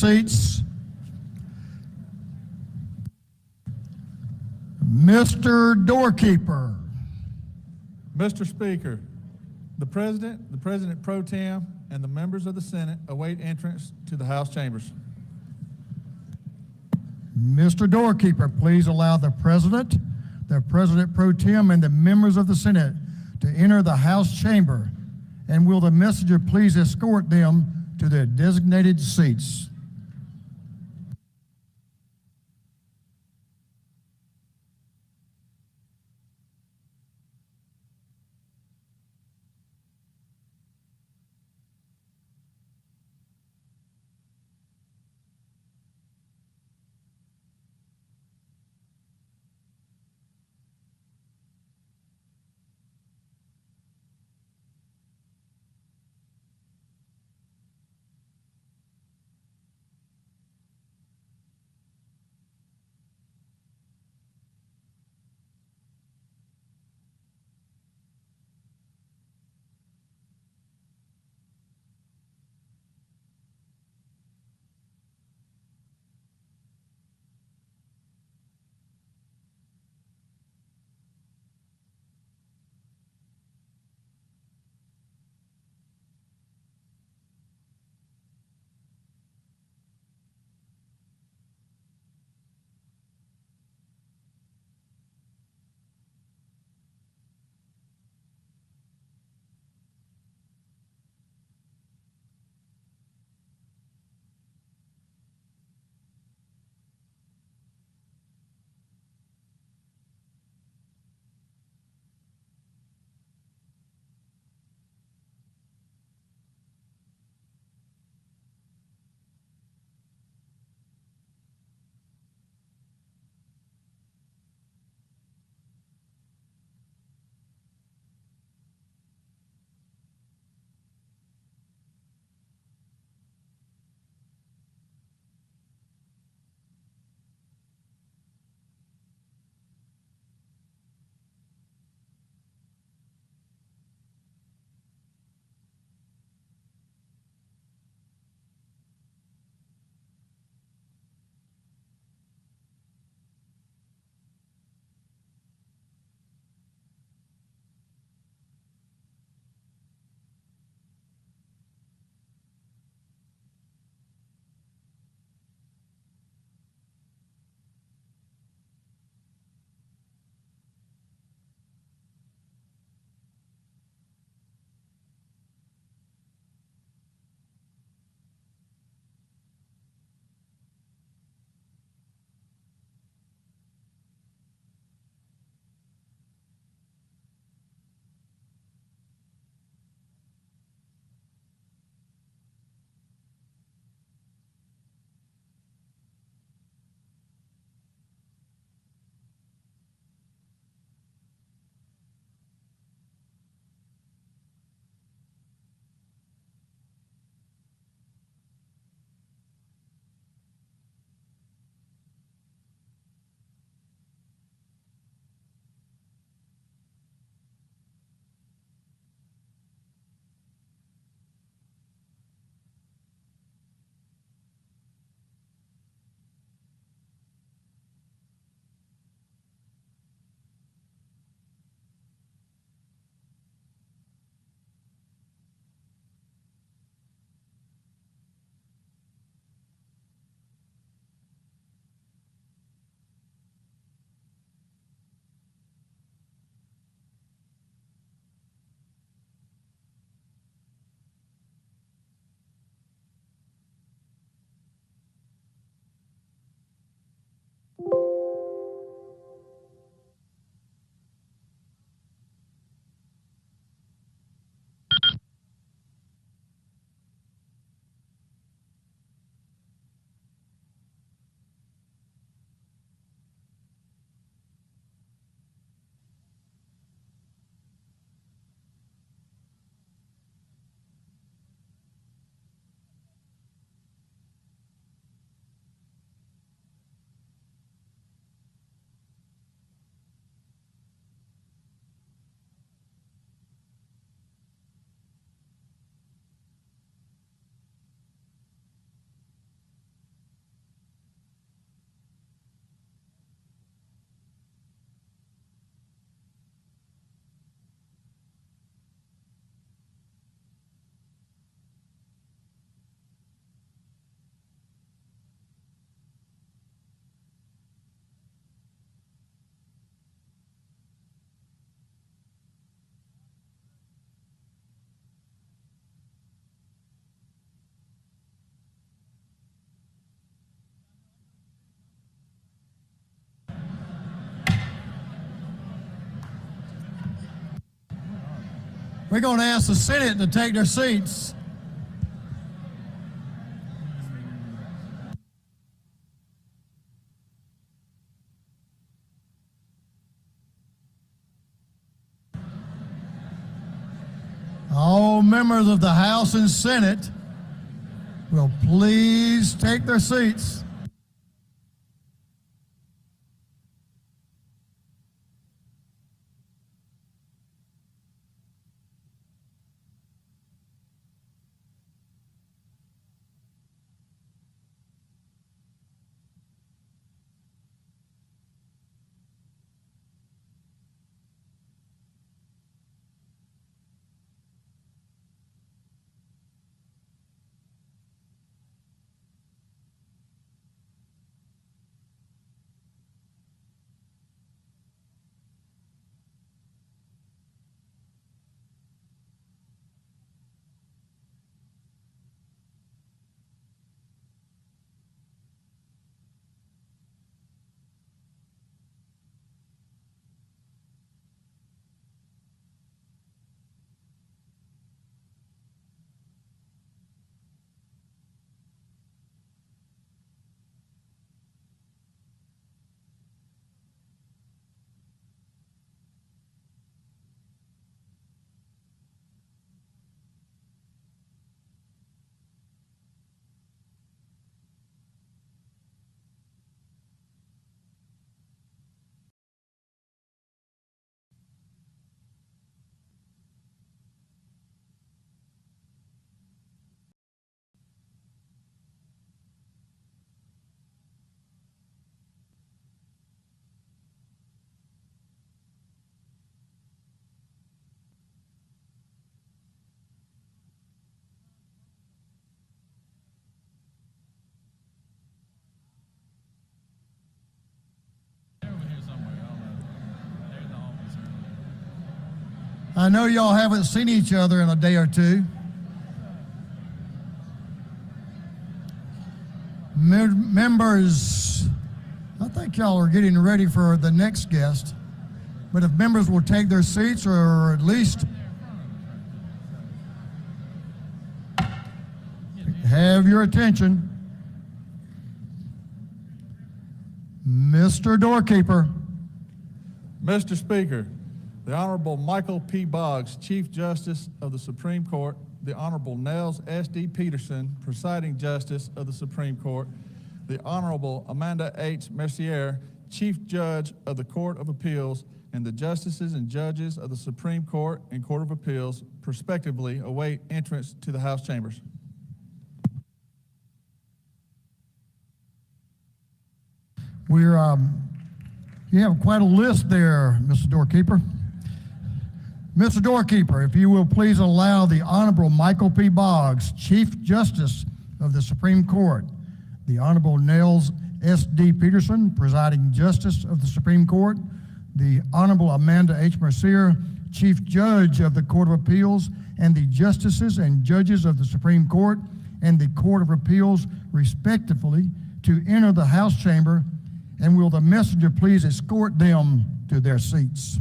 seats. Mr. Doorkeeper. Mr. Speaker, the President Pro Tem, and the members of the Senate await entrance to the House chambers. Mr. Doorkeeper, please allow the President Pro Tem, and the members of the Senate to enter the House chamber, and will the messenger please escort them to their designated seats. We're going to ask the Senate to take their seats. All members of the House and Senate will please take their seats. I know y'all haven't seen each other in a day or two. Members, I think y'all are getting ready for the next guest, but if members will take their seats or at least have your attention. Mr. Doorkeeper. Mr. Speaker, the Honorable Michael P. Boggs, Chief Justice of the Supreme Court, the Honorable Nels S.D. Peterson, Presiding Justice of the Supreme Court, the Honorable Amanda H. Mercier, Chief Judge of the Court of Appeals, and the Justices and Judges of the Supreme Court and Court of Appeals, prospectively, await entrance to the House chambers. You have quite a list there, Mr. Doorkeeper. Mr. Doorkeeper, if you will please allow the Honorable Michael P. Boggs, Chief Justice of the Supreme Court, the Honorable Nels S.D. Peterson, Presiding Justice of the Supreme Court, the Honorable Amanda H. Mercier, Chief Judge of the Court of Appeals, and the Justices and Judges of the Supreme Court and the Court of Appeals, respectively, to enter the House chamber, and will the messenger please escort them to their seats.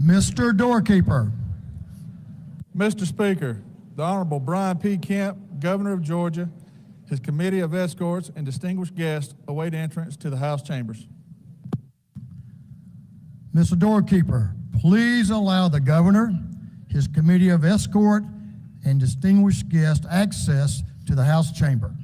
Mr. Doorkeeper. Mr. Speaker, the Honorable Brian P. Kemp, Governor of Georgia, his committee of escorts, and distinguished guests await entrance to the House chambers. Mr. Doorkeeper, please allow the governor, his committee of escort, and distinguished guest access to the House chamber.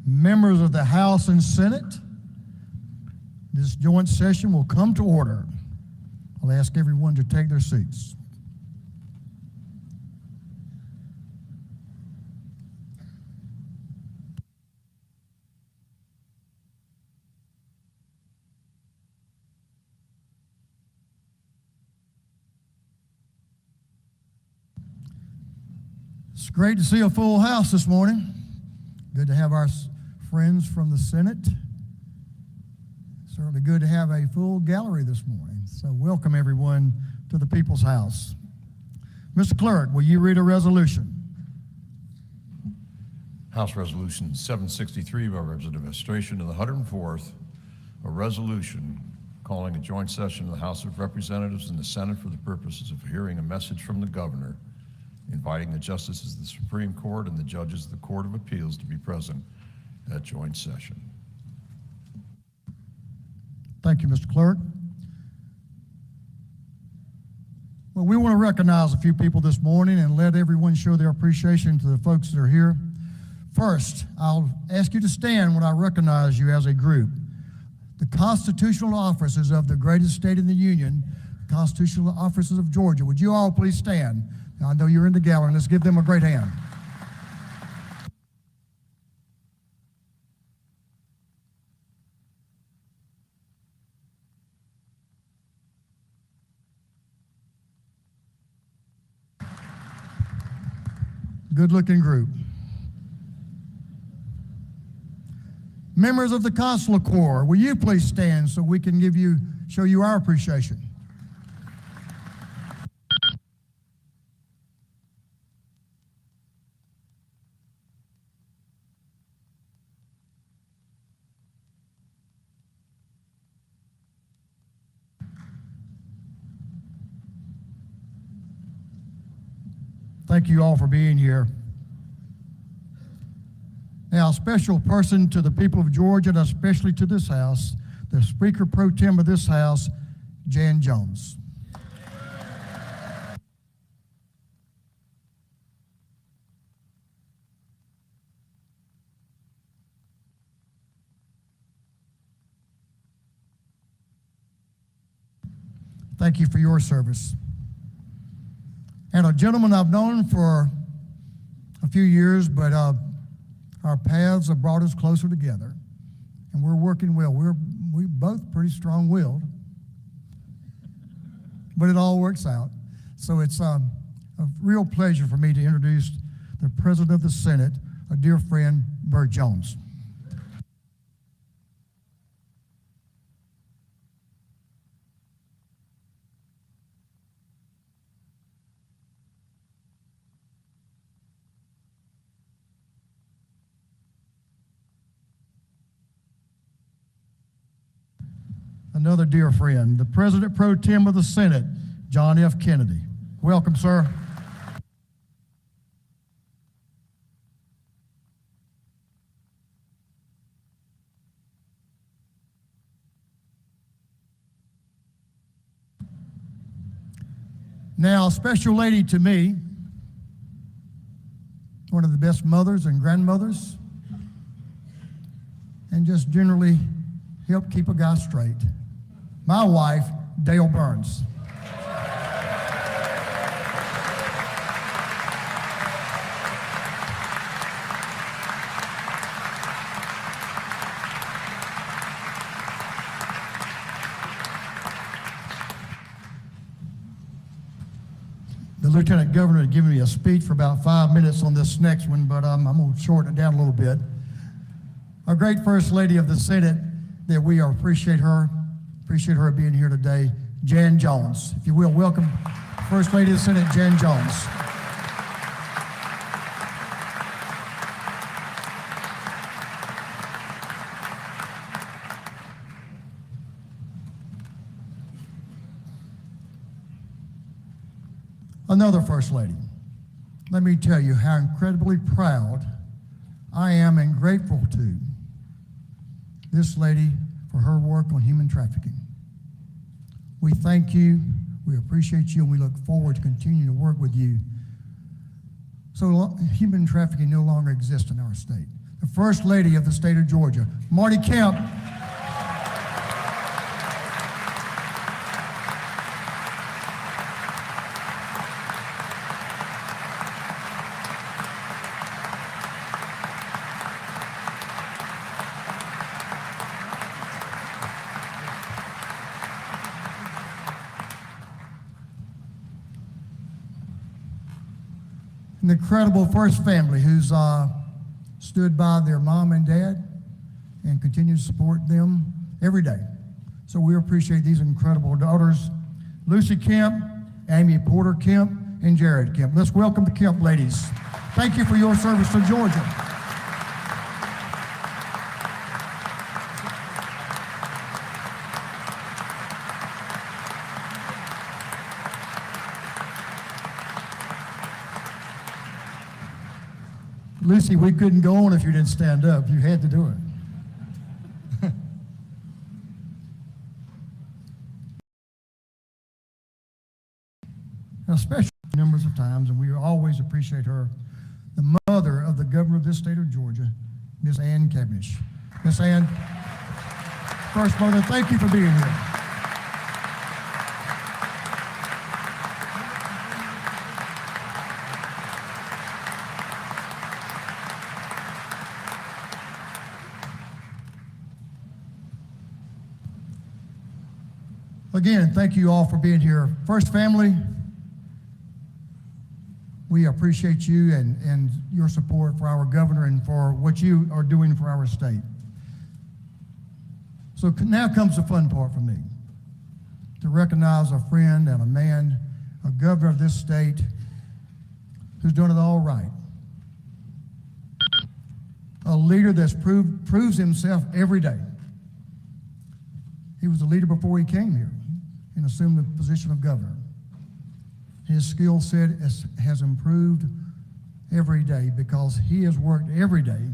Members of the House and Senate, this joint session will come to order. I'll ask everyone to take their seats. It's great to see a full house this morning. Good to have our friends from the Senate. Certainly good to have a full gallery this morning. So welcome everyone to the People's House. Mr. Clerk, will you read a resolution? House Resolution 763 by Representative Administration of the 104th, a resolution calling a joint session of the House of Representatives and the Senate for the purposes of hearing a message from the governor, inviting the justices of the Supreme Court and the judges of the Court of Appeals to be present at joint session. Thank you, Mr. Clerk. Well, we want to recognize a few people this morning and let everyone show their appreciation to the folks that are here. First, I'll ask you to stand when I recognize you as a group. The constitutional officers of the greatest state in the Union, the constitutional officers of Georgia. Would you all please stand? Now, I know you're in the gallery, and let's give them a great hand. Good-looking group. Members of the Consular Corps, will you please stand so we can show you our appreciation? Thank you all for being here. Now, a special person to the people of Georgia, and especially to this House, the Speaker Pro Tem of this House, Jan Jones. Thank you for your service. And a gentleman I've known for a few years, but our paths have brought us closer together, and we're working well. We're both pretty strong-willed, but it all works out. So it's a real pleasure for me to introduce the President of the Senate, a dear friend, Burt Jones. Another dear friend, the President Pro Tem of the Senate, John F. Kennedy. Welcome, sir. Now, a special lady to me, one of the best mothers and grandmothers, and just generally help keep a guy straight. My wife, Dale Burns. The Lieutenant Governor had given me a speech for about 5 minutes on this next one, but I'm going to shorten it down a little bit. Our great First Lady of the Senate, that we appreciate her being here today, Jan Jones. If you will, welcome First Lady of the Senate, Jan Jones. Another First Lady. Let me tell you how incredibly proud I am and grateful to this lady for her work on human trafficking. We thank you, we appreciate you, and we look forward to continuing to work with you so human trafficking no longer exists in our state. The First Lady of the state of Georgia, Marty Kemp. an incredible first family who's stood by their mom and dad and continue to support them every day. So we appreciate these incredible daughters, Lucy Kemp, Amy Porter Kemp, and Jared Kemp. Let's welcome the Kemp ladies. Thank you for your service to Georgia. Lucy, we couldn't go on if you didn't stand up. You had to do it. Especially numbers of times, and we always appreciate her, the mother of the governor of this state of Georgia, Miss Ann Cavendish. Miss Ann, First Mother, thank you for being here. Again, thank you all for being here. First family, we appreciate you and your support for our governor and for what you are doing for our state. So now comes the fun part for me, to recognize a friend and a man, a governor of this state who's doing it all right. A leader that's proves himself every day. He was a leader before he came here and assumed the position of governor. His skill set has improved every day because he has worked every day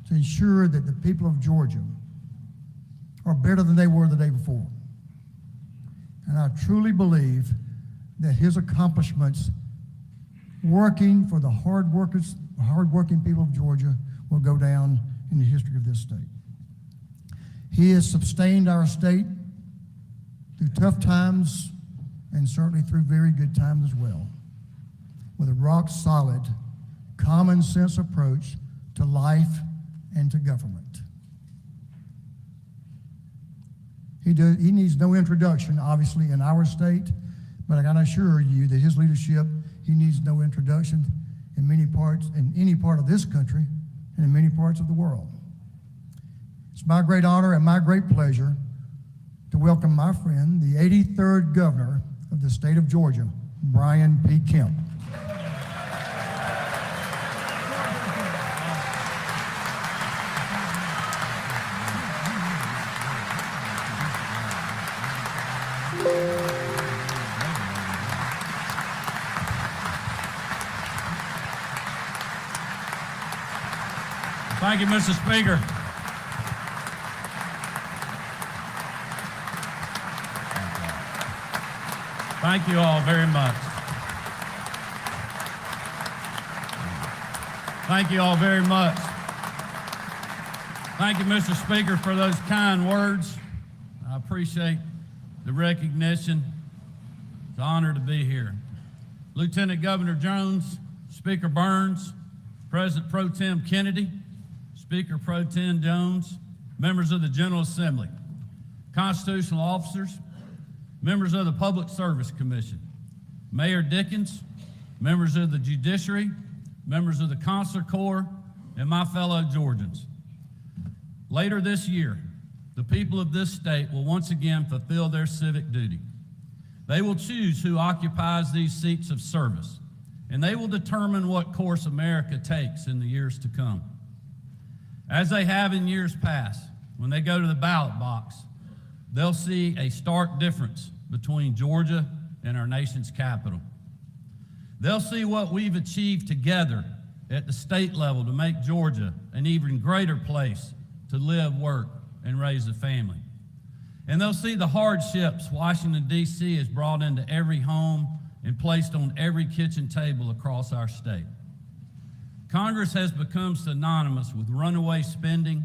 to ensure that the people of Georgia are better than they were the day before. And I truly believe that his accomplishments working for the hard-working people of Georgia will go down in the history of this state. He has sustained our state through tough times and certainly through very good times as well, with a rock-solid, common-sense approach to life and to government. He needs no introduction, obviously, in our state, but I can assure you that his leadership, he needs no introduction in many parts, in any part of this country, and in many parts of the world. It's my great honor and my great pleasure to welcome my friend, the 83rd governor of the state of Georgia, Brian P. Kemp. Thank you, Mr. Speaker. Thank you all very much. Thank you all very much. Thank you, Mr. Speaker, for those kind words. I appreciate the recognition. It's an honor to be here. Lieutenant Governor Jones, Speaker Burns, President Pro Tem Kennedy, Speaker Pro Tem Jones, members of the General Assembly, constitutional officers, members of the Public Service Commission, Mayor Dickens, members of the Judiciary, members of the Consular Corps, and my fellow Georgians. Later this year, the people of this state will once again fulfill their civic duty. They will choose who occupies these seats of service, and they will determine what course America takes in the years to come. As they have in years past, when they go to the ballot box, they'll see a stark difference between Georgia and our nation's capital. They'll see what we've achieved together at the state level to make Georgia an even greater place to live, work, and raise a family. And they'll see the hardships Washington, D.C. has brought into every home and placed on every kitchen table across our state. Congress has become synonymous with runaway spending,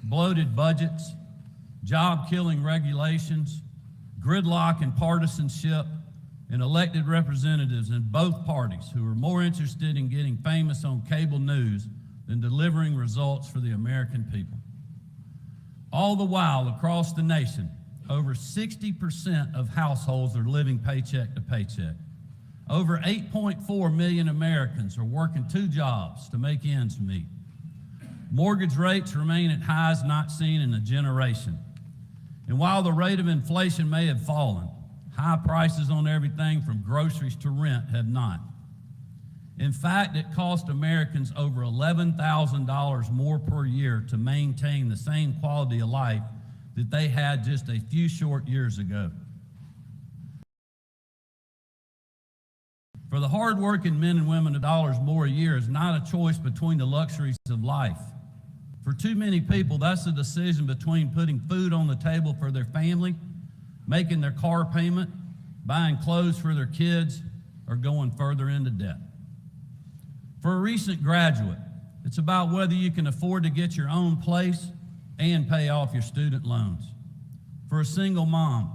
bloated budgets, job-killing regulations, gridlock and partisanship, and elected representatives in both parties who are more interested in getting famous on cable news than delivering results for the American people. All the while, across the nation, over 60% of households are living paycheck to paycheck. Over 8.4 million Americans are working 2 jobs to make ends meet. Mortgage rates remain at highs not seen in a generation. And while the rate of inflation may have fallen, high prices on everything from groceries to rent have not. In fact, it cost Americans over $11,000 more per year to maintain the same quality of life that they had just a few short years ago. For the hardworking men and women, $1 more a year is not a choice between the luxuries of life. For too many people, that's a decision between putting food on the table for their family, making their car payment, buying clothes for their kids, or going further into debt. For a recent graduate, it's about whether you can afford to get your own place and pay off your student loans. For a single mom,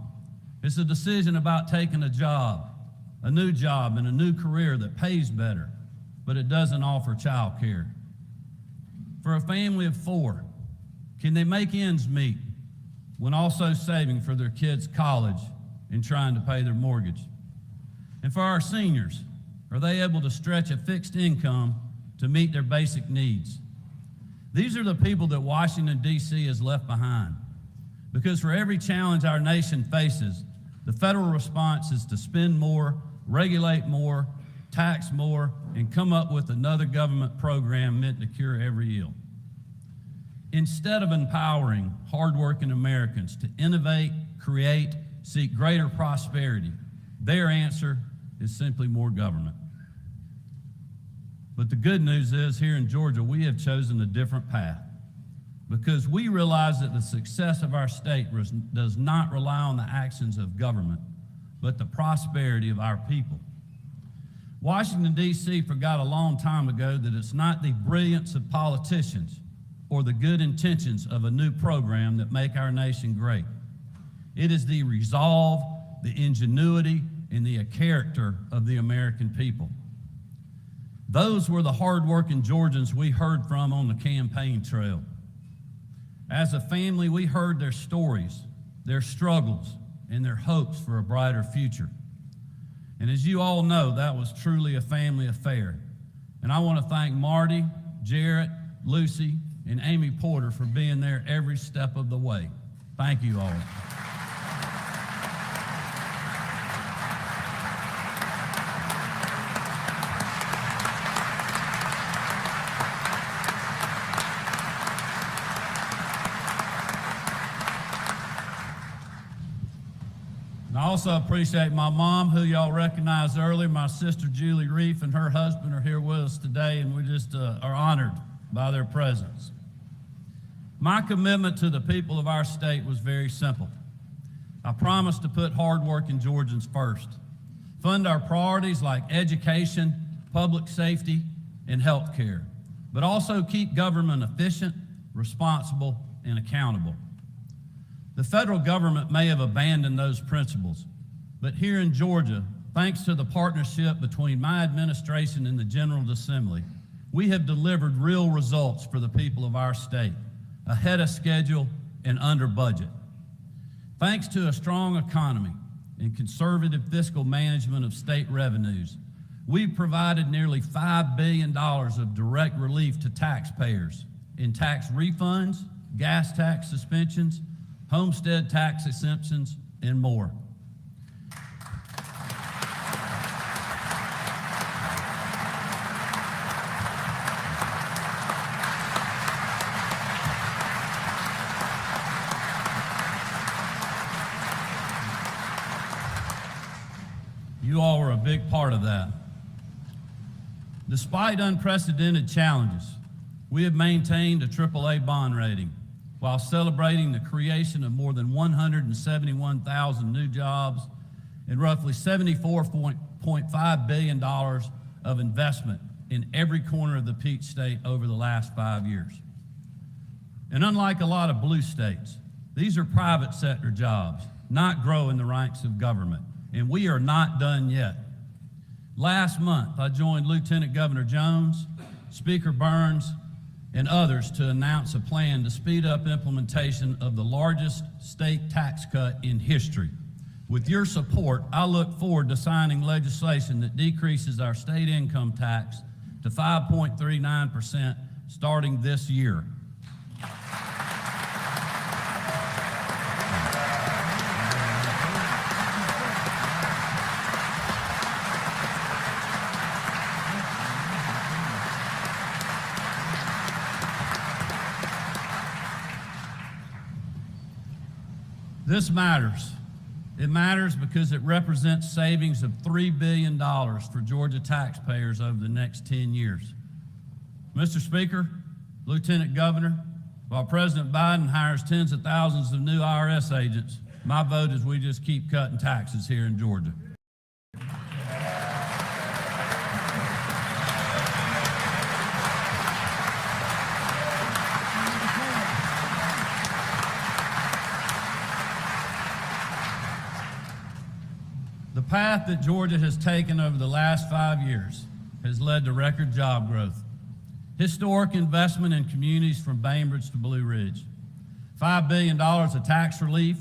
it's a decision about taking a job, a new job and a new career that pays better, but it doesn't offer child care. For a family of 4, can they make ends meet when also saving for their kids' college and trying to pay their mortgage? And for our seniors, are they able to stretch a fixed income to meet their basic needs? These are the people that Washington, D.C. has left behind. Because for every challenge our nation faces, the federal response is to spend more, regulate more, tax more, and come up with another government program meant to cure every ill. Instead of empowering hardworking Americans to innovate, create, seek greater prosperity, their answer is simply more government. But the good news is here in Georgia, we have chosen a different path because we realize that the success of our state does not rely on the actions of government, but the prosperity of our people. Washington, D.C. forgot a long time ago that it's not the brilliance of politicians or the good intentions of a new program that make our nation great. It is the resolve, the ingenuity, and the character of the American people. Those were the hardworking Georgians we heard from on the campaign trail. As a family, we heard their stories, their struggles, and their hopes for a brighter future. And as you all know, that was truly a family affair. And I want to thank Marty, Jarrett, Lucy, and Amy Porter for being there every step of the way. Thank you all. And I also appreciate my mom, who y'all recognized earlier. My sister Julie Reef and her husband are here with us today, and we just are honored by their presence. My commitment to the people of our state was very simple. I promised to put hardworking Georgians first, fund our priorities like education, public safety, and health care, but also keep government efficient, responsible, and accountable. The federal government may have abandoned those principles, but here in Georgia, thanks to the partnership between my administration and the General Assembly, we have delivered real results for the people of our state, ahead of schedule and under budget. Thanks to a strong economy and conservative fiscal management of state revenues, we've provided nearly $5 billion of direct relief to taxpayers in tax refunds, gas tax suspensions, homestead tax exemptions, and more. You all were a big part of that. Despite unprecedented challenges, we have maintained a AAA bond rating while celebrating the creation of more than 171,000 new jobs and roughly $74.5 billion of investment in every corner of the Peach State over the last 5 years. And unlike a lot of blue states, these are private sector jobs, not grow in the ranks of government. And we are not done yet. Last month, I joined Lieutenant Governor Jones, Speaker Burns, and others to announce a plan to speed up implementation of the largest state tax cut in history, With your support, I look forward to signing legislation that decreases our state income tax to 5.39% starting this year. This matters. It matters because it represents savings of $3 billion for Georgia taxpayers over the next 10 years. Mr. Speaker, Lieutenant Governor, while President Biden hires tens of thousands of new IRS agents, my vote is we just keep cutting taxes here in Georgia. The path that Georgia has taken over the last 5 years has led to record job growth, historic investment in communities from Bainbridge to Blue Ridge, $5 billion of tax relief,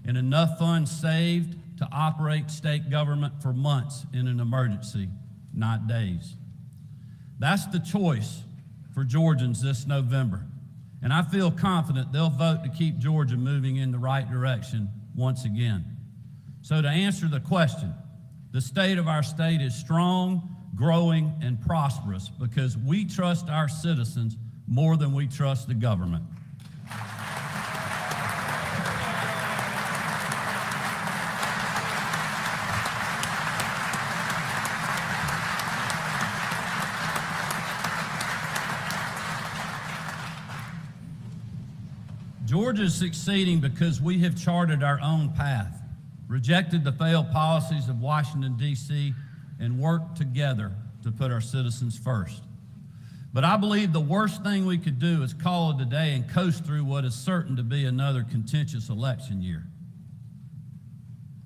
and enough funds saved to operate state government for months in an emergency, not days. That's the choice for Georgians this November, and I feel confident they'll vote to keep Georgia moving in the right direction once again. So to answer the question, the state of our state is strong, growing, and prosperous because we trust our citizens more than we trust the government. Georgia is succeeding because we have charted our own path, rejected the failed policies of Washington, D.C., and worked together to put our citizens first. But I believe the worst thing we could do is call it a day and coast through what is certain to be another contentious election year.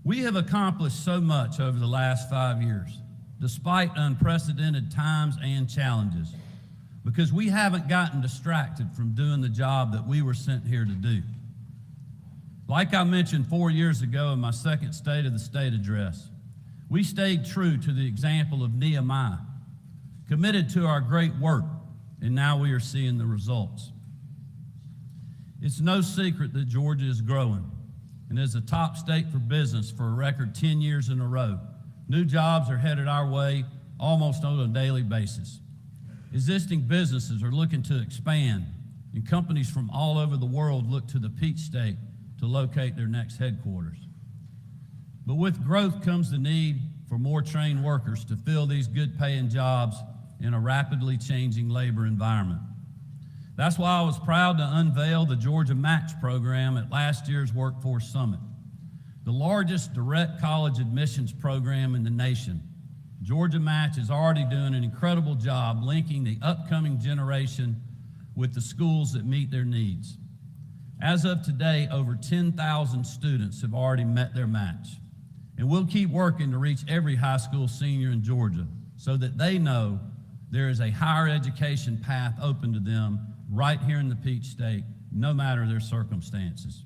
We have accomplished so much over the last 5 years, despite unprecedented times and challenges, because we haven't gotten distracted from doing the job that we were sent here to do. Like I mentioned 4 years ago in my second State of the State address, we stayed true to the example of Nehemiah, committed to our great work, and now we are seeing the results. It's no secret that Georgia is growing and is a top state for business for a record 10 years in a row. New jobs are headed our way almost on a daily basis. Existing businesses are looking to expand, and companies from all over the world look to the Peach State to locate their next headquarters. But with growth comes the need for more trained workers to fill these good-paying jobs in a rapidly changing labor environment. That's why I was proud to unveil the Georgia Match program at last year's Workforce Summit, the largest direct college admissions program in the nation. Georgia Match is already doing an incredible job linking the upcoming generation with the schools that meet their needs. As of today, over 10,000 students have already met their match. And we'll keep working to reach every high school senior in Georgia so that they know there is a higher education path open to them right here in the Peach State, no matter their circumstances.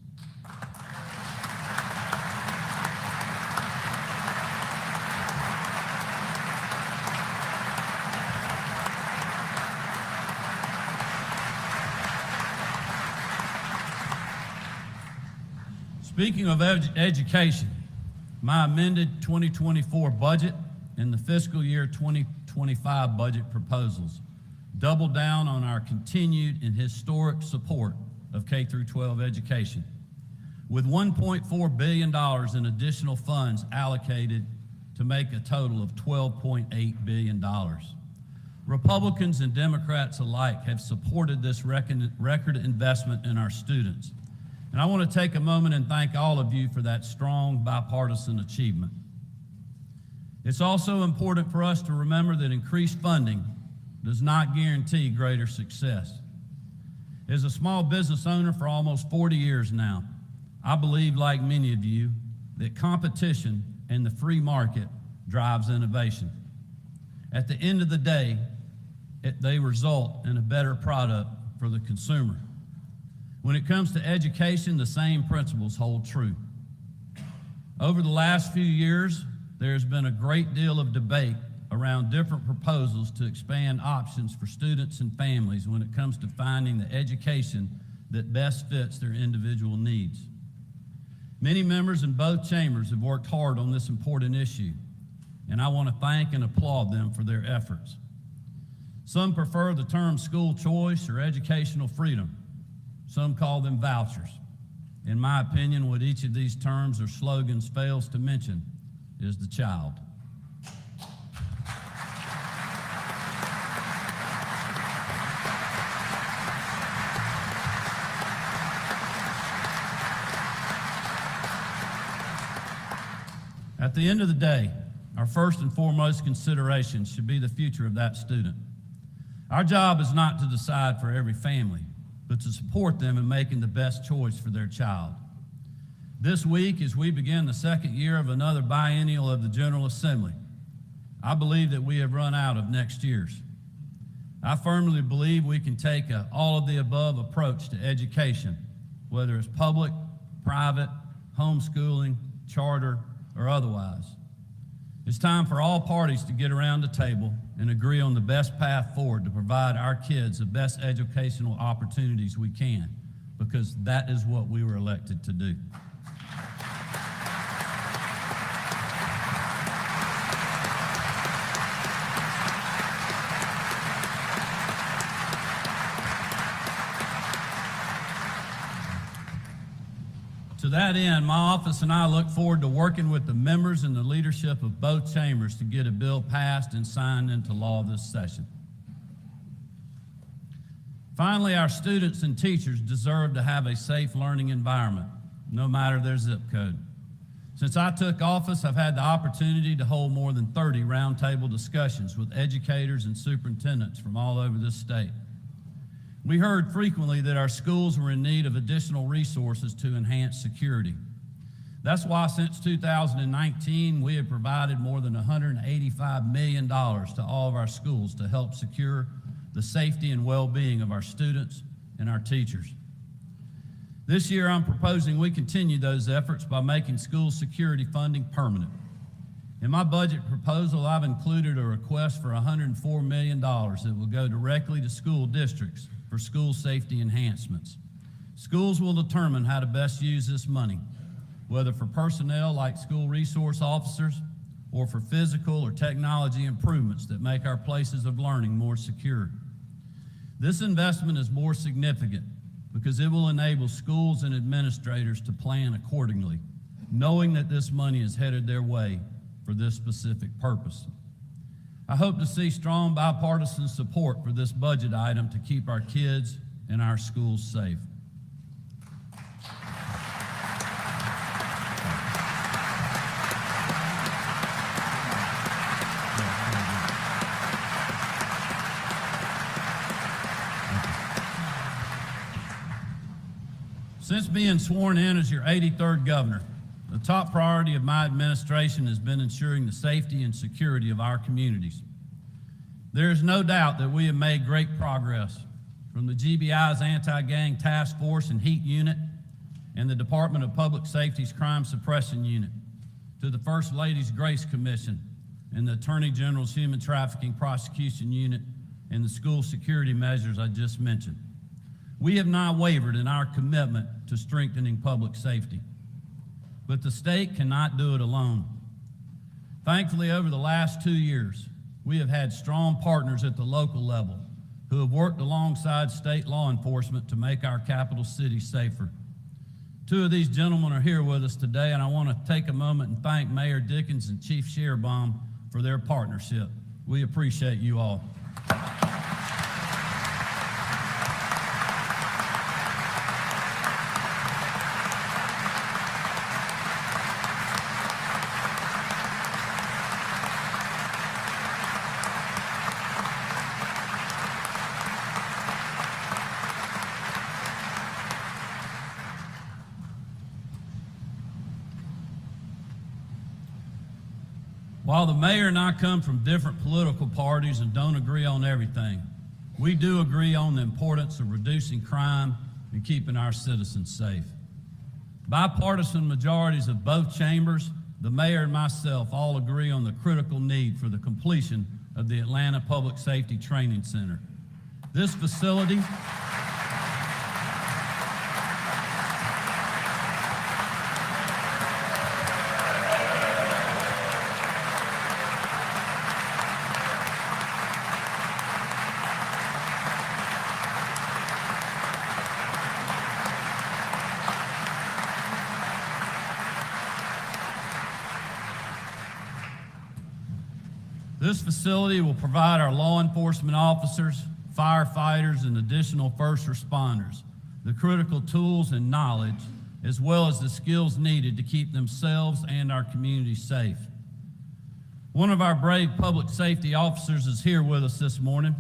Speaking of education, my amended 2024 budget and the fiscal year 2025 budget proposals double down on our continued and historic support of K-12 education, with $1.4 billion in additional funds allocated to make a total of $12.8 billion. Republicans and Democrats alike have supported this record investment in our students. And I want to take a moment and thank all of you for that strong bipartisan achievement. It's also important for us to remember that increased funding does not guarantee greater success. As a small business owner for almost 40 years now, I believe, like many of you, that competition and the free market drives innovation. At the end of the day, they result in a better product for the consumer. When it comes to education, the same principles hold true. Over the last few years, there's been a great deal of debate around different proposals to expand options for students and families when it comes to finding the education that best fits their individual needs. Many members in both chambers have worked hard on this important issue, and I want to thank and applaud them for their efforts. Some prefer the term school choice or educational freedom. Some call them vouchers. In my opinion, what each of these terms or slogans fails to mention is the child. At the end of the day, our first and foremost consideration should be the future of that student. Our job is not to decide for every family, but to support them in making the best choice for their child. This week, as we begin the second year of another biennial of the General Assembly, I believe that we have run out of next year's. I firmly believe we can take an all-of-the-above approach to education, whether it's public, private, homeschooling, charter, or otherwise. It's time for all parties to get around the table and agree on the best path forward to provide our kids the best educational opportunities we can, because that is what we were elected to do. To that end, my office and I look forward to working with the members and the leadership of both chambers to get a bill passed and signed into law this session. Finally, our students and teachers deserve to have a safe learning environment, no matter their zip code. Since I took office, I've had the opportunity to hold more than 30 roundtable discussions with educators and superintendents from all over this state. We heard frequently that our schools were in need of additional resources to enhance security. That's why since 2019, we have provided more than $185 million to all of our schools to help secure the safety and well-being of our students and our teachers. This year, I'm proposing we continue those efforts by making school security funding permanent. In my budget proposal, I've included a request for $104 million that will go directly to school districts for school safety enhancements. Schools will determine how to best use this money, whether for personnel like school resource officers or for physical or technology improvements that make our places of learning more secure. This investment is more significant because it will enable schools and administrators to plan accordingly, knowing that this money is headed their way for this specific purpose. I hope to see strong bipartisan support for this budget item to keep our kids and our schools safe. Since being sworn in as your 83rd governor, the top priority of my administration has been ensuring the safety and security of our communities. There is no doubt that we have made great progress, from the GBI's Anti-Gang Task Force and Heat Unit and the Department of Public Safety's Crime Suppression Unit to the First Lady's Grace Commission and the Attorney General's Human Trafficking Prosecution Unit and the school security measures I just mentioned. We have not wavered in our commitment to strengthening public safety. But the state cannot do it alone. Thankfully, over the last 2 years, we have had strong partners at the local level who have worked alongside state law enforcement to make our capital city safer. Two of these gentlemen are here with us today, and I want to take a moment and thank Mayor Dickens and Chief Shearbaum for their partnership. We appreciate you all. While the mayor and I come from different political parties and don't agree on everything, we do agree on the importance of reducing crime and keeping our citizens safe. Bipartisan majorities of both chambers, the mayor and myself all agree on the critical need for the completion of the Atlanta Public Safety Training Center. This facility This facility will provide our law enforcement officers, firefighters, and additional first responders the critical tools and knowledge, as well as the skills needed to keep themselves and our community safe. One of our brave public safety officers is here with us this morning.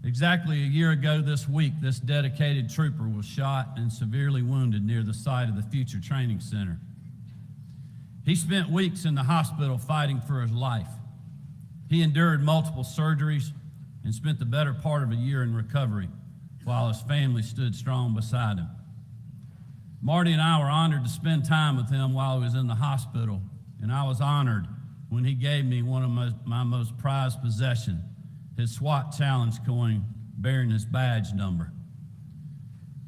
Exactly a year ago this week, this dedicated trooper was shot and severely wounded near the site of the Future Training Center. He spent weeks in the hospital fighting for his life. He endured multiple surgeries and spent the better part of a year in recovery while his family stood strong beside him. Marty and I were honored to spend time with him while he was in the hospital, and I was honored when he gave me one of my most prized possessions, his SWAT Challenge coin bearing his badge number.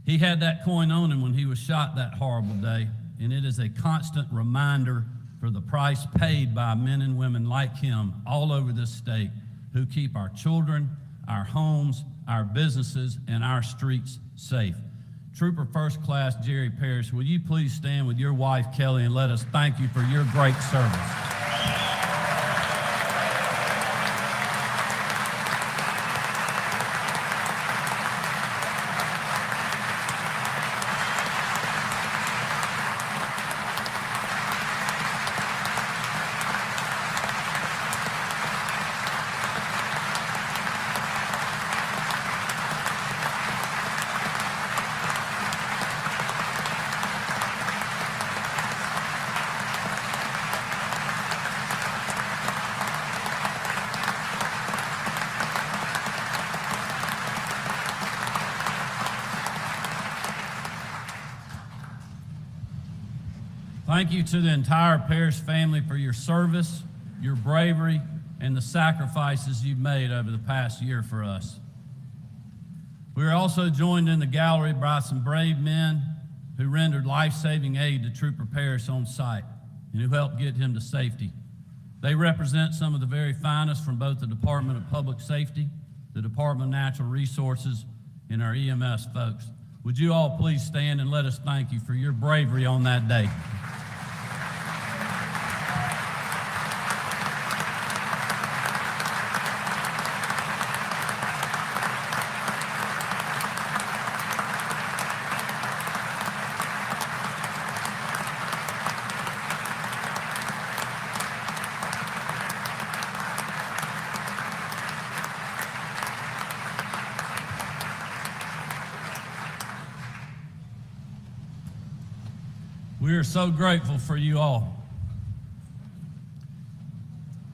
He had that coin on him when he was shot that horrible day, and it is a constant reminder for the price paid by men and women like him all over this state who keep our children, our homes, our businesses, and our streets safe. Trooper First Class Jerry Parrish, will you please stand with your wife, Kelly, and let us thank you for your great service. Thank you to the entire Parrish family for your service, your bravery, and the sacrifices you've made over the past year for us. We are also joined in the gallery by some brave men who rendered life-saving aid to Trooper Parrish on site and who helped get him to safety. They represent some of the very finest from both the Department of Public Safety, the Department of Natural Resources, and our EMS folks. Would you all please stand and let us thank you for your bravery on that day. We are so grateful for you all.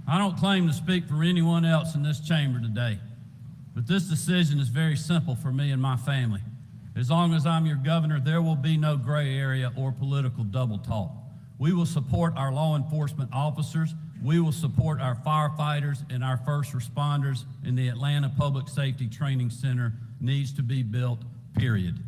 I don't claim to speak for anyone else in this chamber today, but this decision is very simple for me and my family. As long as I'm your governor, there will be no gray area or political double talk. We will support our law enforcement officers. We will support our firefighters and our first responders, and the Atlanta Public Safety Training Center needs to be built, period.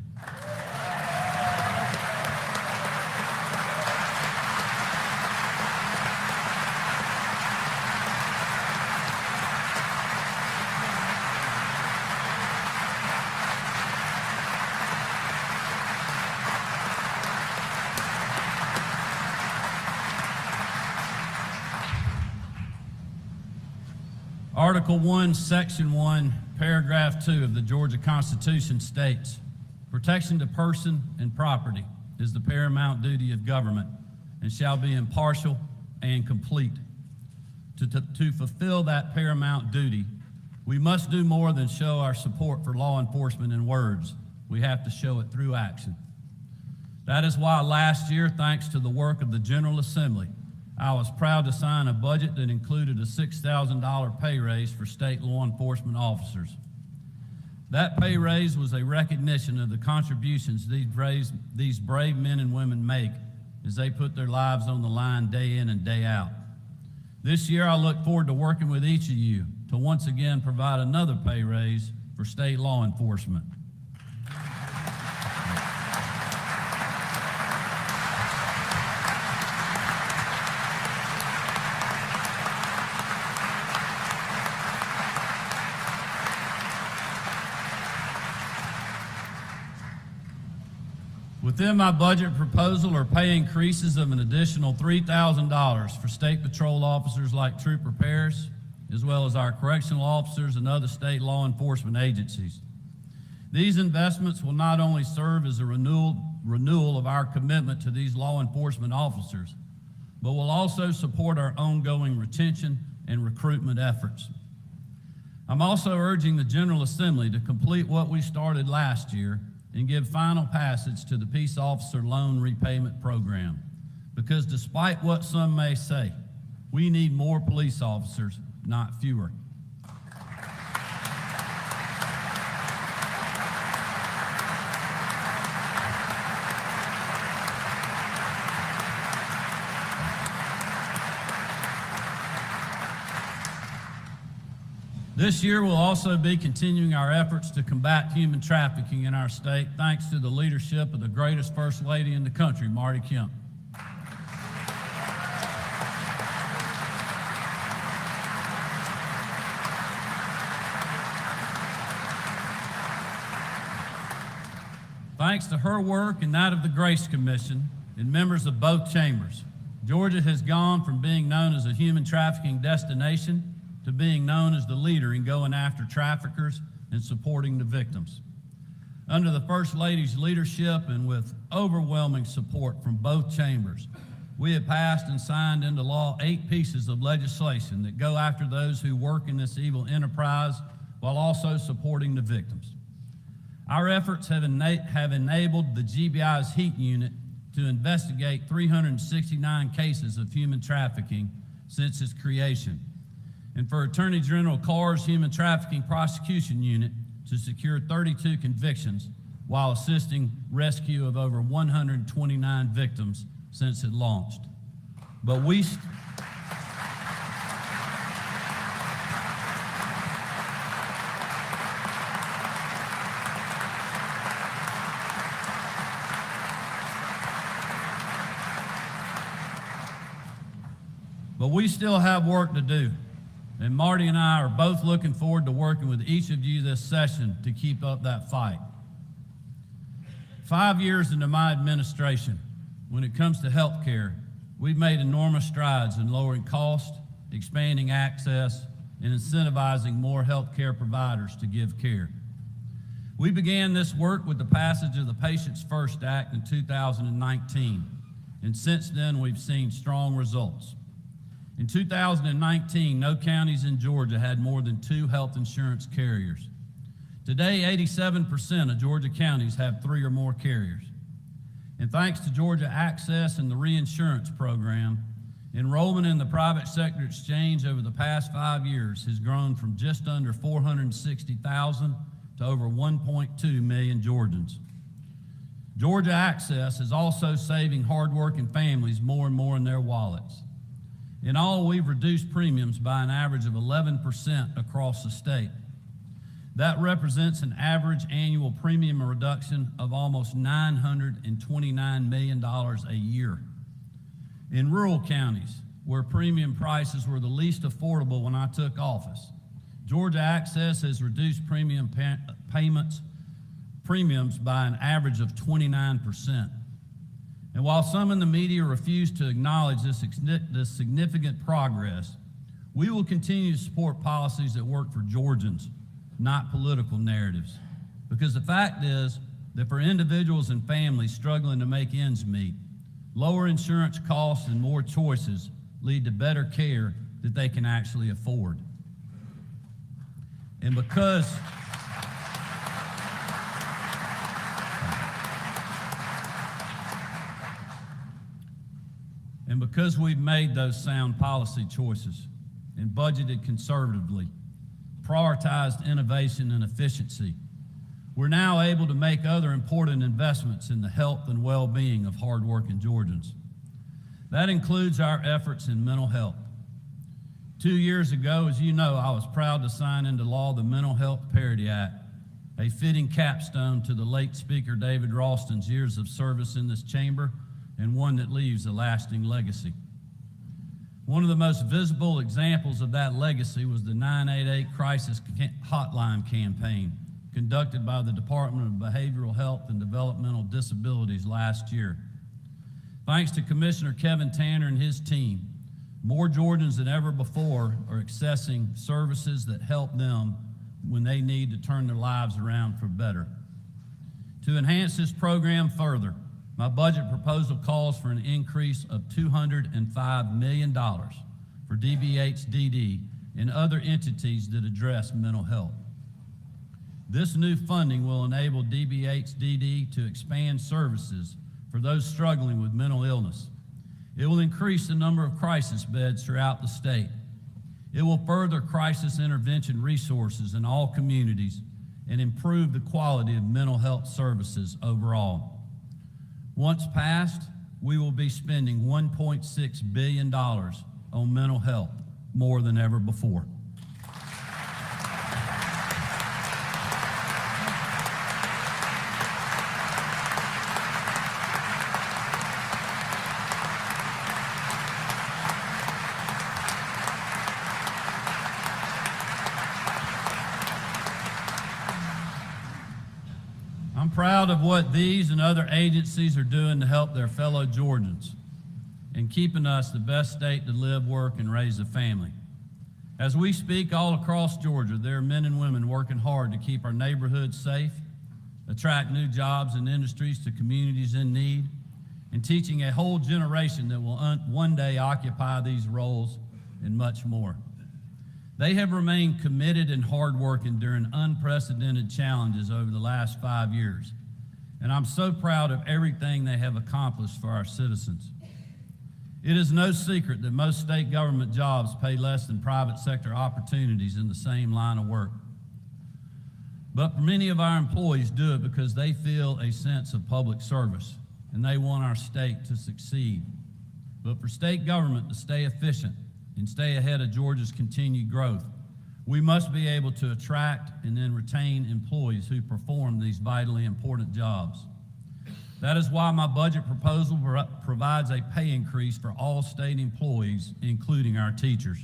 Article 1, Section 1, Paragraph 2 of the Georgia Constitution states, protection to person and property is the paramount duty of government and shall be impartial and complete. To fulfill that paramount duty, we must do more than show our support for law enforcement in words. We have to show it through action. That is why last year, thanks to the work of the General Assembly, I was proud to sign a budget that included a $6,000 pay raise for state law enforcement officers. That pay raise was a recognition of the contributions these brave men and women make as they put their lives on the line day in and day out. This year, I look forward to working with each of you to once again provide another pay raise for state law enforcement. Within my budget proposal are pay increases of an additional $3,000 for state patrol officers like Trooper Paris, as well as our correctional officers and other state law enforcement agencies. These investments will not only serve as a renewal of our commitment to these law enforcement officers, but will also support our ongoing retention and recruitment efforts. I'm also urging the General Assembly to complete what we started last year and give final passage to the Peace Officer Loan Repayment Program. Because despite what some may say, we need more police officers, not fewer. This year, we'll also be continuing our efforts to combat human trafficking in our state, thanks to the leadership of the greatest First Lady in the country, Marty Kemp. Thanks to her work and that of the Grace Commission and members of both chambers, Georgia has gone from being known as a human trafficking destination to being known as the leader in going after traffickers and supporting the victims. Under the First Lady's leadership and with overwhelming support from both chambers, we have passed and signed into law 8 pieces of legislation that go after those who work in this evil enterprise while also supporting the victims. Our efforts have enabled the GBI's HEAT unit to investigate 369 cases of human trafficking since its creation, and for Attorney General Carr's Human Trafficking Prosecution Unit to secure 32 convictions while assisting rescue of over 129 victims since it launched. But we still have work to do. And Marty and I are both looking forward to working with each of you this session to keep up that fight. 5 years into my administration, when it comes to health care, we've made enormous strides in lowering costs, expanding access, and incentivizing more health care providers to give care. We began this work with the passage of the Patients First Act in 2019, and since then we've seen strong results. In 2019, no counties in Georgia had more than 2 health insurance carriers. Today, 87% of Georgia counties have 3 or more carriers. And thanks to Georgia Access and the reinsurance program, enrollment in the private sector exchange over the past 5 years has grown from just under 460,000 to over 1.2 million Georgians. Georgia Access is also saving hardworking families more and more in their wallets. In all, we've reduced premiums by an average of 11% across the state. That represents an average annual premium reduction of almost $929 million a year. In rural counties, where premium prices were the least affordable when I took office, Georgia Access has reduced premiums by an average of 29%. And while some in the media refuse to acknowledge this significant progress, we will continue to support policies that work for Georgians, not political narratives. Because the fact is that for individuals and families struggling to make ends meet, lower insurance costs and more choices lead to better care that they can actually afford. And because we've made those sound policy choices and budgeted conservatively, prioritized innovation and efficiency, we're now able to make other important investments in the health and well-being of hardworking Georgians. That includes our efforts in mental health. 2 years ago, as you know, I was proud to sign into law the Mental Health Parity Act, a fitting capstone to the late Speaker David Ralston's years of service in this chamber, and one that leaves a lasting legacy. One of the most visible examples of that legacy was the 988 Crisis Hotline campaign conducted by the Department of Behavioral Health and Developmental Disabilities last year. Thanks to Commissioner Kevin Tanner and his team, more Georgians than ever before are accessing services that help them when they need to turn their lives around for better. To enhance this program further, my budget proposal calls for an increase of $205 million for DBHDD and other entities that address mental health. This new funding will enable DBHDD to expand services for those struggling with mental illness. It will increase the number of crisis beds throughout the state. It will further crisis intervention resources in all communities and improve the quality of mental health services overall. Once passed, we will be spending $1.6 billion on mental health, more than ever before. I'm proud of what these and other agencies are doing to help their fellow Georgians and keeping us the best state to live, work, and raise a family. As we speak all across Georgia, there are men and women working hard to keep our neighborhoods safe, attract new jobs and industries to communities in need, and teaching a whole generation that will one day occupy these roles and much more. They have remained committed and hardworking during unprecedented challenges over the last 5 years, and I'm so proud of everything they have accomplished for our citizens. It is no secret that most state government jobs pay less than private sector opportunities in the same line of work. But many of our employees do it because they feel a sense of public service, and they want our state to succeed. But for state government to stay efficient and stay ahead of Georgia's continued growth, we must be able to attract and then retain employees who perform these vitally important jobs. That is why my budget proposal provides a pay increase for all state employees, including our teachers.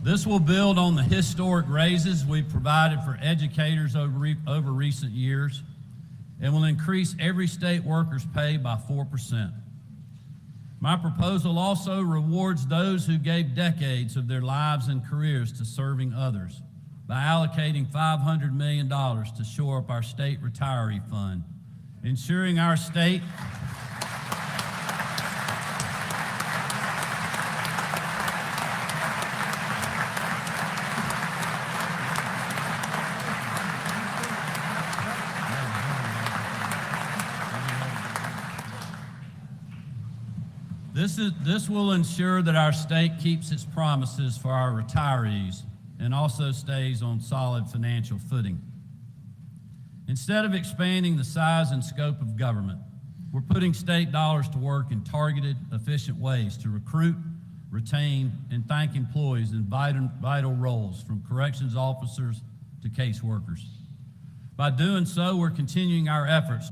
This will build on the historic raises we've provided for educators over recent years and will increase every state worker's pay by 4%. My proposal also rewards those who gave decades of their lives and careers to serving others by allocating $500 million to shore up our state retiree fund, ensuring our state This will ensure that our state keeps its promises for our retirees and also stays on solid financial footing. Instead of expanding the size and scope of government, we're putting state dollars to work in targeted, efficient ways to recruit, retain, and thank employees in vital roles, from corrections officers to caseworkers. By doing so, we're continuing our efforts